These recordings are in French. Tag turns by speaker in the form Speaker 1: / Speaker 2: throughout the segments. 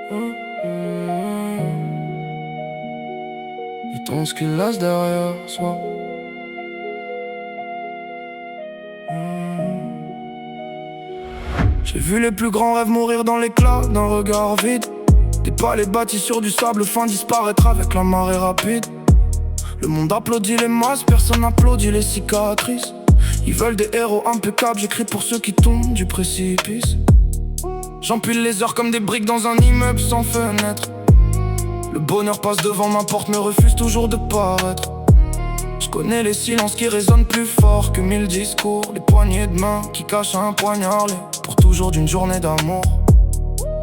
Speaker 1: Du temps ce qu'il laisse derrière soi. J'ai vu les plus grands rêves mourir dans l'éclat d'un regard vide. Des palais bâtis sur du sable fin disparaître avec la marée rapide. Le monde applaudit les masses, personne applaudit les cicatrices. Ils veulent des héros impeccables, j'écris pour ceux qui tombent du précipice. J'empile les heures comme des briques dans un immeuble sans fenêtre. Le bonheur passe devant ma porte mais refuse toujours de paraître. Je connais les silences qui résonnent plus fort que 1000 discours. Les poignées de main qui cachent un poignard pour toujours d'une journée d'amour.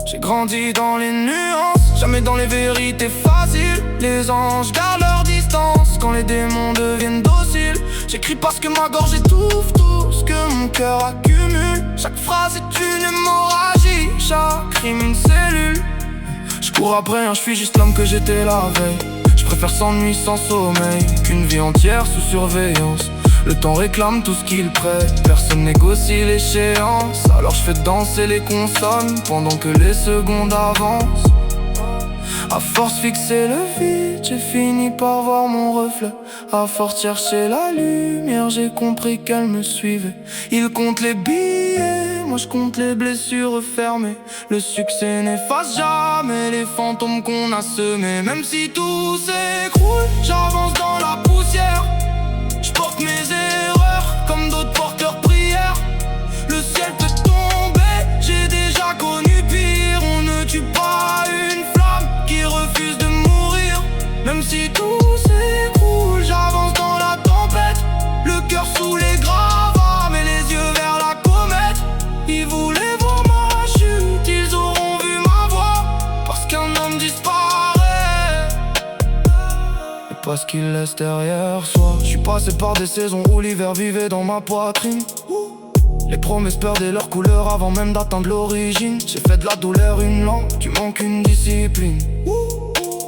Speaker 1: J'ai grandi dans les nuances, jamais dans les vérités faciles. Les anges gardent leur distance quand les démons deviennent dociles. J'écris parce que ma gorge étouffe tout ce que mon cœur accumule. Chaque phrase est une hémorragie, chaque rime une cellule. Je cours après, je suis juste l'homme que j'étais la veille. Je préfère 100 nuits sans sommeil qu'une vie entière sous surveillance. Le temps réclame tout ce qu'il prête, personne négocie l'échéance. Alors je fais danser les consonnes pendant que les secondes avancent. À force fixer le vide, j'ai fini par voir mon reflet. À force chercher la lumière, j'ai compris qu'elle me suivait. Il compte les billets, moi je compte les blessures fermées. Le succès n'efface jamais les fantômes qu'on a semés. Même si tout s'écroule, j'avance dans la poussière. Je porte mes erreurs comme d'autres porteurs prières. Le ciel peut tomber, j'ai déjà connu pire. On ne tue pas une flamme qui refuse de mourir. Même si tout s'écroule, j'avance dans la tempête. Le cœur sous les gravats, mais les yeux vers la comète. Ils voulaient voir ma chute, ils auront vu ma voix. Parce qu'un homme disparaît et parce qu'il laisse derrière soi. Je suis passé par des saisons où l'hiver vivait dans ma poitrine. Les promesses perdaient leur couleur avant même d'atteindre l'origine. J'ai fait de la douleur une langue, tu manques une discipline.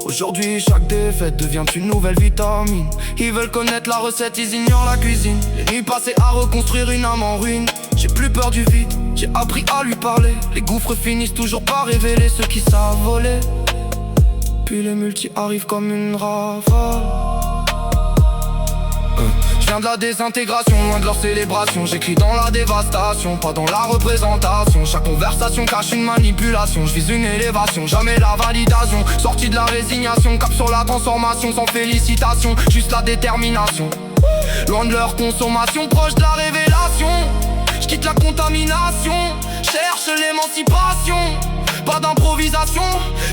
Speaker 1: Aujourd'hui chaque défaite devient une nouvelle vitamine. Ils veulent connaître la recette, ils ignorent la cuisine. Les nuits passées à reconstruire une âme en ruine. J'ai plus peur du vide, j'ai appris à lui parler. Les gouffres finissent toujours par révéler ceux qui savent voler. Puis les multis arrivent comme une rafale. Je viens de la désintégration, loin de leur célébration. J'écris dans la dévastation, pas dans la représentation. Chaque conversation cache une manipulation. Je vise une élévation, jamais la validation. Sorti de la résignation, cap sur la transformation. Sans félicitation, juste la détermination. Loin de leur consommation, proche de la révélation. Je quitte la contamination, cherche l'émancipation. Pas d'improvisation,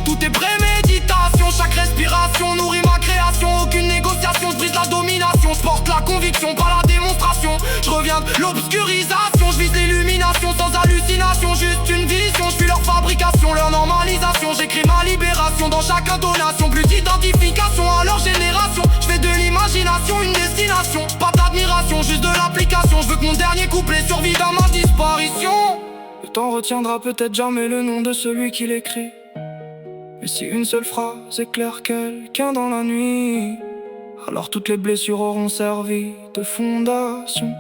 Speaker 1: tout est préméditation. Chaque respiration nourrit ma création. Aucune négociation, je brise la domination. Je porte la conviction, pas la démonstration. Je reviens de l'obscurisation, je vise l'illumination sans hallucination. Juste une vision, je suis leur fabrication, leur normalisation. J'écris ma libération dans chaque intonation. Plus d'identification à leur génération. Je fais de l'imagination une destination. Pas d'admiration, juste de l'application. Je veux que mon dernier couplet survive à ma disparition. Le temps retiendra peut-être jamais le nom de celui qui l'écrit. Mais si une seule phrase éclaire quelqu'un dans la nuit, alors toutes les blessures auront servi de fondation.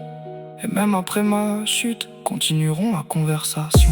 Speaker 1: Et même après ma chute, continueront la conversation.